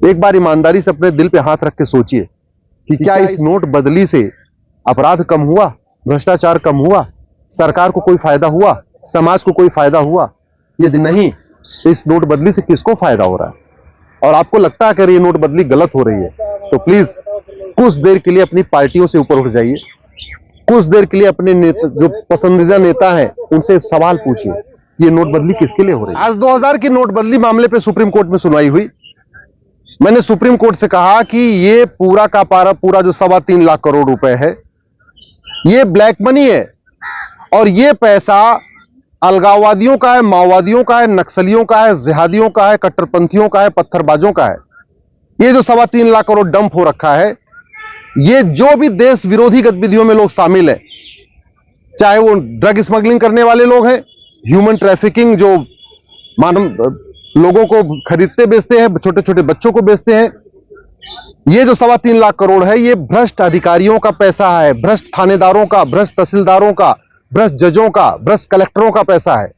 एक बार ईमानदारी से अपने दिल पे हाथ रख के सोचिए कि क्या इस नोट बदली से अपराध कम हुआ, भ्रष्टाचार कम हुआ, सरकार को कोई फायदा हुआ, समाज को कोई फायदा हुआ? यदि नहीं, इस नोट बदली से किसको फायदा हो रहा है? और आपको लगता है अगर ये नोट बदली गलत हो रही है तो प्लीज कुछ देर के लिए अपनी पार्टियों से ऊपर उठ जाइए, कुछ देर के लिए अपने जो पसंदीदा नेता हैं उनसे सवाल पूछिए, ये नोट बदली किसके लिए हो रही है? आज 2000 की नोट बदली मामले पे सुप्रीम कोर्ट में सुनवाई हुई। मैंने सुप्रीम कोर्ट से कहा कि ये पूरा का पूरा जो 3.25 लाख करोड़ रुपए है, ये ब्लैक मनी है और ये पैसा अलगाववादियों का है, माओवादियों का है, नक्सलियों का है, जिहादियों का है, कट्टरपंथियों का है, पत्थरबाजों का है। ये जो 3.25 लाख करोड़ डंप हो रखा है, ये जो भी देश विरोधी गतिविधियों में लोग शामिल हैं, चाहे वो ड्रग स्मगलिंग करने वाले लोग हैं, ह्यूमन ट्रैफिकिंग जो मानव लोगों को खरीदते बेचते हैं, छोटे छोटे बच्चों को बेचते हैं, ये जो 3.25 लाख करोड़ है, ये भ्रष्ट अधिकारियों का पैसा है, भ्रष्ट थानेदारों का, भ्रष्ट तहसीलदारों का, भ्रष्ट जजों का, भ्रष्ट कलेक्टरों का पैसा है,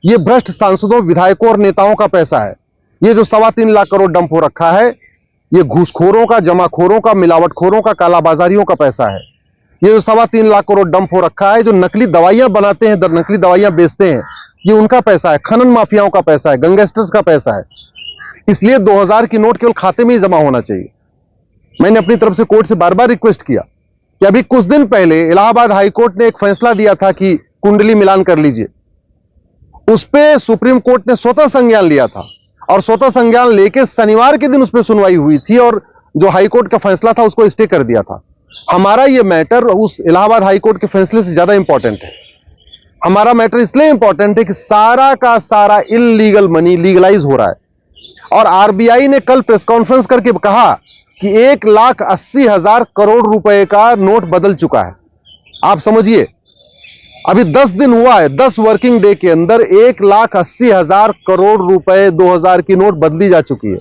ये भ्रष्ट सांसदों, विधायकों और नेताओं का पैसा है। ये जो 3.25 लाख करोड़ डंप हो रखा है, ये घूसखोरों का, जमाखोरों का, मिलावटखोरों का, कालाबाजारियों का पैसा है। ये जो 3.25 लाख करोड़ डंप हो रखा है, जो नकली दवाइयां बनाते हैं, नकली दवाइयां बेचते हैं, ये उनका पैसा है, खनन माफियाओं का पैसा है, गैंगस्टर्स का पैसा है। इसलिए 2000 की नोट केवल खाते में ही जमा होना चाहिए। मैंने अपनी तरफ से कोर्ट से बार बार रिक्वेस्ट किया कि अभी कुछ दिन पहले इलाहाबाद हाईकोर्ट ने एक फैसला दिया था कि कुंडली मिलान कर लीजिए, उस पर सुप्रीम कोर्ट ने स्वतः संज्ञान लिया था और स्वतः संज्ञान लेके शनिवार के दिन उस पर सुनवाई हुई थी और जो हाईकोर्ट का फैसला था उसको स्टे कर दिया था। हमारा यह मैटर उस इलाहाबाद हाईकोर्ट के फैसले से ज्यादा इंपॉर्टेंट है। हमारा मैटर इसलिए इंपॉर्टेंट है कि सारा का सारा इल्लीगल मनी लीगलाइज हो रहा है और आरबीआई ने कल प्रेस कॉन्फ्रेंस करके कहा कि 1,80,000 करोड़ रुपए का नोट बदल चुका है। आप समझिए, अभी 10 दिन हुआ है, 10 वर्किंग डे के अंदर 1,80,000 करोड़ रुपए 2000 की नोट बदली जा चुकी है।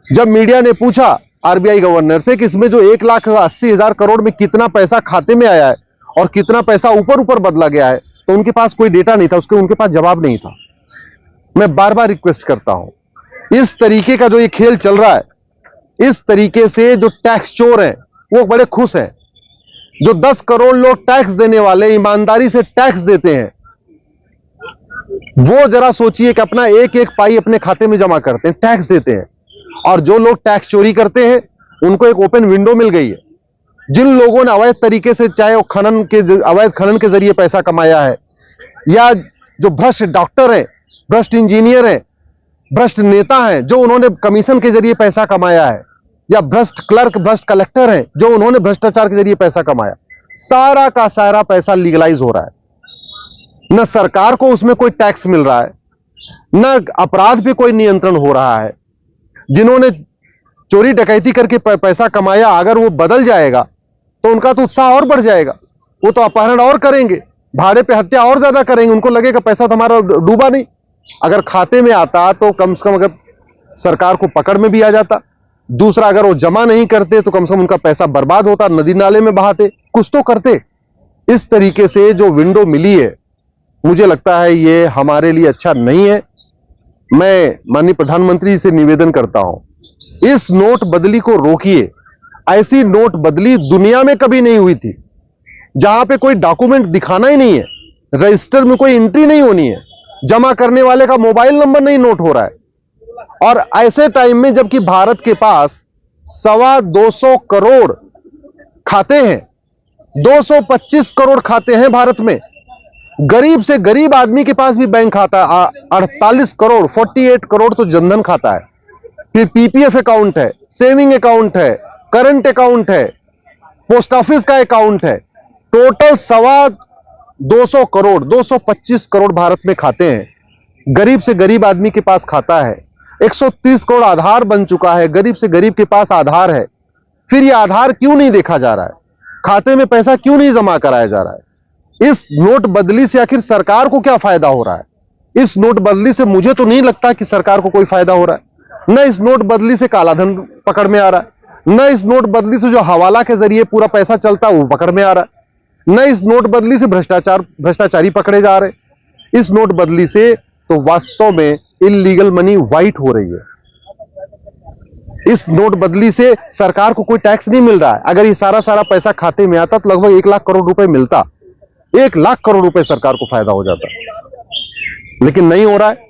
जब मीडिया ने पूछा आरबीआई गवर्नर से कि इसमें जो 1,80,000 करोड़ में कितना पैसा खाते में आया है और कितना पैसा ऊपर ऊपर बदला गया है, तो उनके पास कोई डेटा नहीं था, उनके पास जवाब नहीं था। मैं बार बार रिक्वेस्ट करता हूं, इस तरीके का जो ये खेल चल रहा है, इस तरीके से जो टैक्स चोर हैं वो बड़े खुश हैं। जो 10 करोड़ लोग टैक्स देने वाले, ईमानदारी से टैक्स देते हैं, वो जरा सोचिए कि अपना एक एक पाई अपने खाते में जमा करते हैं, टैक्स देते हैं। और जो लोग टैक्स चोरी करते हैं उनको एक ओपन विंडो मिल गई है। जिन लोगों ने अवैध तरीके से, चाहे वो अवैध खनन के जरिए पैसा कमाया है, या जो भ्रष्ट डॉक्टर हैं, भ्रष्ट इंजीनियर हैं, भ्रष्ट नेता हैं जो उन्होंने कमीशन के जरिए पैसा कमाया है, या भ्रष्ट क्लर्क, भ्रष्ट कलेक्टर हैं जो उन्होंने भ्रष्टाचार के जरिए पैसा कमाया, सारा का सारा पैसा लीगलाइज हो रहा है। न सरकार को उसमें कोई टैक्स मिल रहा है, न अपराध पे कोई नियंत्रण हो रहा है। जिन्होंने चोरी डकैती करके पैसा कमाया, अगर वो बदल जाएगा तो उनका तो उत्साह और बढ़ जाएगा, वो तो अपहरण और करेंगे, भाड़े पे हत्या और ज्यादा करेंगे। उनको लगेगा पैसा तो हमारा डूबा नहीं। अगर खाते में आता तो कम से कम अगर सरकार को पकड़ में भी आ जाता। दूसरा, अगर वो जमा नहीं करते तो कम से कम उनका पैसा बर्बाद होता, नदी नाले में बहाते, कुछ तो करते। इस तरीके से जो विंडो मिली है, मुझे लगता है ये हमारे लिए अच्छा नहीं है। मैं माननीय प्रधानमंत्री से निवेदन करता हूं, इस नोट बदली को रोकिए। ऐसी नोट बदली दुनिया में कभी नहीं हुई थी, जहां पे कोई डॉक्यूमेंट दिखाना ही नहीं है, रजिस्टर में कोई एंट्री नहीं होनी है, जमा करने वाले का मोबाइल नंबर नहीं नोट हो रहा है। और ऐसे टाइम में जबकि भारत के पास 225 करोड़ खाते हैं, 225 करोड़ खाते हैं भारत में। गरीब से गरीब आदमी के पास भी बैंक खाता है, 48 करोड़, 48 करोड़ तो जनधन खाता है, फिर पीपीएफ अकाउंट है, सेविंग अकाउंट है, करंट अकाउंट है, पोस्ट ऑफिस का अकाउंट है। टोटल 225 करोड़, 225 करोड़ भारत में खाते हैं। गरीब से गरीब आदमी के पास खाता है। 130 करोड़ आधार बन चुका है, गरीब से गरीब के पास आधार है। फिर यह आधार क्यों नहीं देखा जा रहा है? खाते में पैसा क्यों नहीं जमा कराया जा रहा है? इस नोट बदली से आखिर सरकार को क्या फायदा हो रहा है? इस नोट बदली से मुझे तो नहीं लगता कि सरकार को कोई फायदा हो रहा है। न इस नोट बदली से कालाधन पकड़ में आ रहा है, न इस नोट बदली से जो हवाला के जरिए पूरा पैसा चलता है वो पकड़ में आ रहा है, न इस नोट बदली से भ्रष्टाचारी पकड़े जा रहे। इस नोट बदली से तो वास्तव में इल्लीगल मनी वाइट हो रही है। इस नोटबंदी से सरकार को कोई टैक्स नहीं मिल रहा है। अगर ये सारा पैसा खाते में आता तो लगभग 1 लाख करोड़ रुपए मिलता। 1 लाख करोड़ रुपए सरकार को फायदा हो जाता, लेकिन नहीं हो रहा है।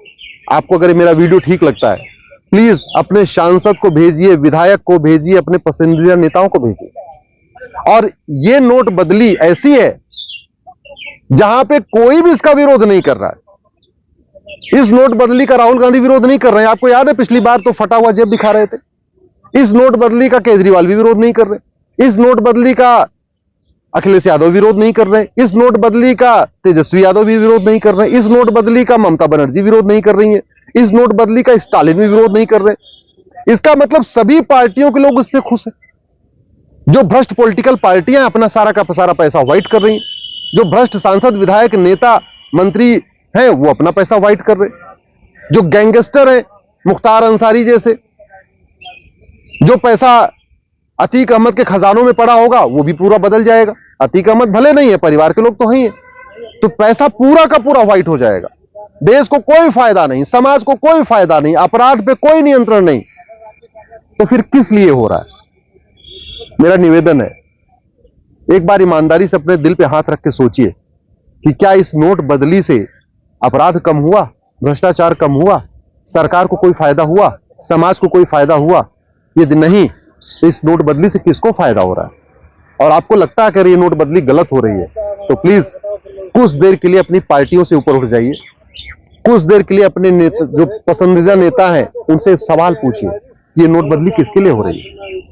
आपको अगर मेरा वीडियो ठीक लगता है, प्लीज अपने सांसद को भेजिए, विधायक को भेजिए, अपने पसंदीदा नेताओं को भेजिए। और ये नोटबंदी ऐसी है जहां पे कोई भी इसका विरोध नहीं कर रहा है। इस नोटबंदी का राहुल गांधी विरोध नहीं कर रहे हैं। आपको याद है पिछली बार तो फटा हुआ जेब दिखा रहे थे। इस नोटबंदी का केजरीवाल भी विरोध नहीं कर रहे। इस नोटबंदी का अखिलेश यादव विरोध नहीं कर रहे। इस नोटबंदी का तेजस्वी यादव भी विरोध नहीं कर रहे। इस नोटबंदी का ममता बनर्जी विरोध नहीं कर रही है। इस नोटबंदी का स्टालिन भी विरोध नहीं कर रहे। इसका मतलब सभी पार्टियों के लोग इससे खुश हैं। जो भ्रष्ट पॉलिटिकल पार्टियां अपना सारा का सारा पैसा व्हाइट कर रही हैं, जो भ्रष्ट सांसद, विधायक, नेता, मंत्री हैं, वो अपना पैसा व्हाइट कर रहे हैं। जो गैंगस्टर हैं, मुख्तार अंसारी जैसे, जो पैसा अतीक अहमद के खजानों में पड़ा होगा वो भी पूरा बदल जाएगा। अतीक अहमद भले नहीं है, परिवार के लोग तो हैं, तो पैसा पूरा का पूरा व्हाइट हो जाएगा। देश को कोई फायदा नहीं, समाज को कोई फायदा नहीं, अपराध पे कोई नियंत्रण नहीं, तो फिर किस लिए हो रहा है? मेरा निवेदन है, एक बार ईमानदारी से अपने दिल पे हाथ रख के सोचिए कि क्या इस नोटबंदी से अपराध कम हुआ, भ्रष्टाचार कम हुआ, सरकार को कोई फायदा हुआ, समाज को कोई फायदा हुआ? यदि नहीं, तो इस नोटबंदी से किसको फायदा हो रहा है? और आपको लगता है कि ये नोटबंदी गलत हो रही है, तो प्लीज कुछ देर के लिए अपनी पार्टियों से ऊपर उठ जाइए। कुछ देर के लिए अपने नेता, जो पसंदीदा नेता हैं, उनसे सवाल पूछिए कि ये नोटबंदी किसके लिए हो रही है।